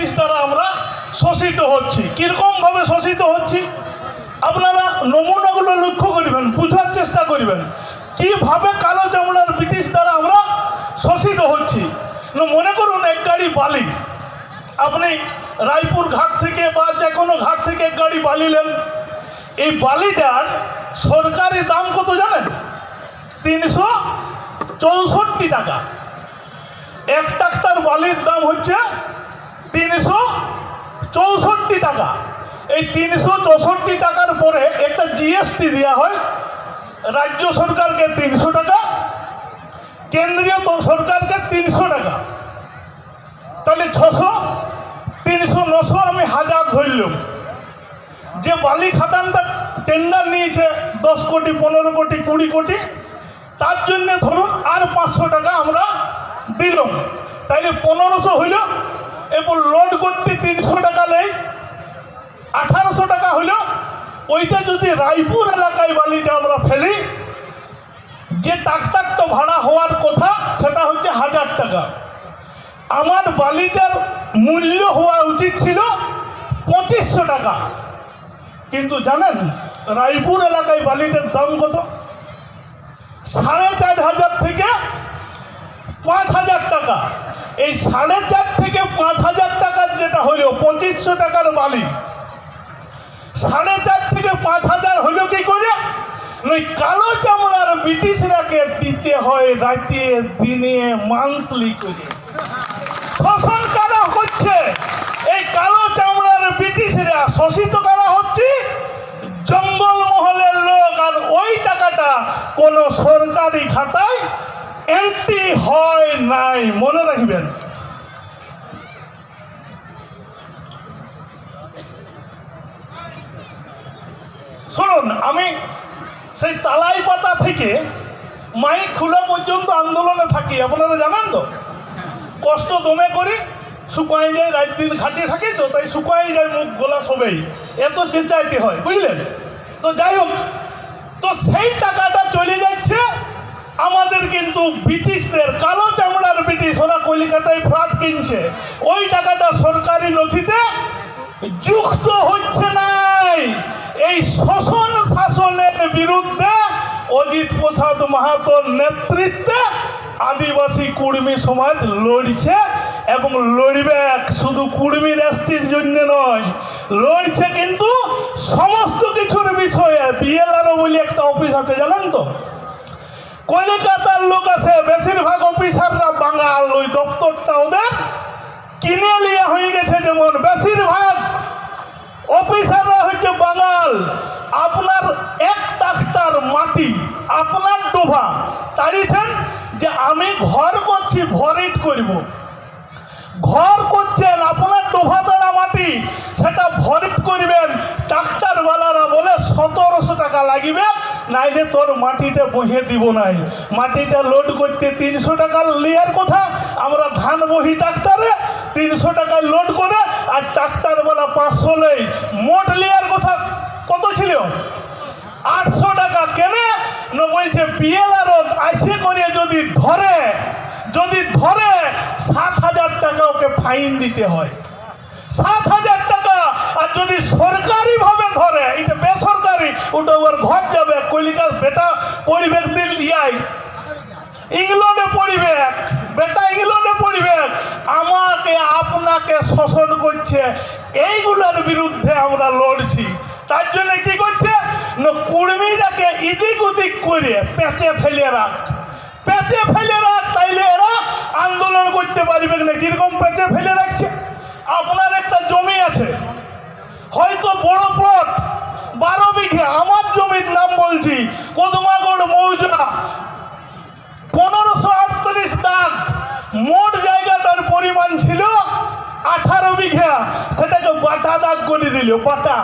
British দ্বারা আমরা শোষিত হচ্ছি। কীরকমভাবে শোষিত হচ্ছি আপনারা নমুনাগুলো লক্ষ্য করবেন, বুঝার চেষ্টা করবেন কীভাবে কালো চামড়ার ব্রিটিশ দ্বারা আমরা শোষিত হচ্ছি। মনে করুন এক গাড়ি বালি, আপনি রায়পুর ঘাট থেকে বা যে কোনো ঘাট থেকে এক গাড়ি বালি নেন, এই বালিটার সরকারি দাম কত জানেন? 364 টাকা। এক ট্রাক্টর বালির দাম হচ্ছে 364 টাকা। এই 364 টাকার পরে একটা জিএসটি দেওয়া হয় রাজ্য সরকারকে 300 টাকা, কেন্দ্রীয় সরকারকে 300 টাকা, তাহলে 600, 300, 900, আমি 1000 ধরলাম। যে বালি খাদানটা টেন্ডার নিয়েছে 10 কোটি, 15 কোটি, 20 কোটি, তার জন্য ধরুন আর 500 টাকা আমরা দিলাম, তাইলে 1500 হইল। এরপর লোড করতে 300 টাকা নেই, 1800 টাকা হইল। ওইটা যদি রায়পুর এলাকায় বালিটা আমরা ফেলি, যে ট্রাক্টর তো ভাড়া হওয়ার কথা সেটা হচ্ছে 1000 টাকা। আমার বালিটার মূল্য হওয়া উচিত ছিল 2500 টাকা, কিন্তু জানেন রায়পুর এলাকায় বালিটার দাম কত? 4500 থেকে 5000 টাকা। এই 4.5 থেকে 5000 টাকার যেটা হইল 2500 টাকার বালি, 4.5 থেকে 5000 হইল কি করে? ওই কালো চামড়ার ব্রিটিশরাকে দিতে হয় রাতে দিনে মান্থলি করে। শোষণ করা হচ্ছে এই কালো চামড়ার ব্রিটিশরা, শোষিত করা হচ্ছে জঙ্গল মহলের লোক, আর ওই টাকাটা কোন সরকারি খাতায় এন্ট্রি হয় নাই, মনে রাখবেন। শুনুন, আমি সেই তালাই পাতা থেকে মাইক খোলা পর্যন্ত আন্দোলনে থাকি, আপনারা জানেন তো। কষ্ট দমে করি, শুকাই যায়, রাত দিন খাটিয়ে থাকি তো, তাই শুকাই যায় মুখ গলা সবেই, এত চেঁচাইতে হয়, বুঝলেন তো। যাই হোক, তো সেই টাকাটা চলে যাচ্ছে আমাদের কিন্তু ব্রিটিশদের, কালো চামড়ার ব্রিটিশ, ওরা কলকাতায় ফ্ল্যাট কিনছে, ওই টাকাটা সরকারি নথিতে যুক্ত হচ্ছে নাই। এই শোষণ শাসনের বিরুদ্ধে অজিত প্রসাদ মাহাতোর নেতৃত্বে আদিবাসী কুর্মী সমাজ লড়ছে এবং লড়বে। শুধু কুর্মী রাষ্ট্রের জন্য নয়, লড়ছে কিন্তু সমস্ত কিছুর বিষয়ে। বিএলআরও বলে একটা অফিস আছে, জানেন তো, কলকাতার লোক আছে, বেশিরভাগ অফিসাররা বাঙাল। ওই দপ্তরটা ওদের কিনে লিয়া হয়ে গেছে, যেমন বেশিরভাগ অফিসাররা হচ্ছে বাঙাল। আপনার এক ট্রাক্টর মাটি আপনার ডোভা তাড়িয়েছেন যে আমি ঘর করছি, ভরিট করব, ঘর করছেন আপনার ডোভা তারা মাটি, সেটা ভরিট করবেন। ট্রাক্টরওয়ালারা বলে 1700 টাকা লাগবে, নাইলে তোর মাটিটা বহে দিব নাই। মাটিটা লোড করতে 300 টাকা লিয়ার কথা, আমরা ধান বহি ট্রাক্টরে 300 টাকায় লোড করে, আর ট্রাক্টরওয়ালা 500 নেই। মোট লিয়ার কথা কত ছিল? 800 টাকা। কেন না বলছে বিএলআরও আসে করে যদি ধরে 7000 টাকা ওকে ফাইন দিতে হয়, 7000 টাকা। আর যদি সরকারি ভাবে ধরে, এটা বেসরকারি, ওটা ওর ঘর যাবে, কলিকাতা বেটা পড়বে দিল্লিয়ায়, ইংল্যান্ডে পড়বে, বেটা ইংল্যান্ডে পড়বে, আমাকে আপনাকে শোষণ করছে। এইগুলোর বিরুদ্ধে আমরা লড়ছি। তার জন্য কি করছে না, কুর্মীরাকে ইদিক উদিক করে পেঁচে ফেলে রাখ, তাইলে এরা আন্দোলন করতে পারবে না। কিরকম পেঁচে ফেলে রাখছে? আপনার একটা জমি আছে, হয়তো বড় প্লট 12 বিঘে, আমার জমির নাম বলছি, কদমাগড় মৌজা, 1538 দাগ, মোট জায়গাটার পরিমাণ ছিল 18 বিঘা, সেটাকে বাটা দাগ করে দিল, বাটা।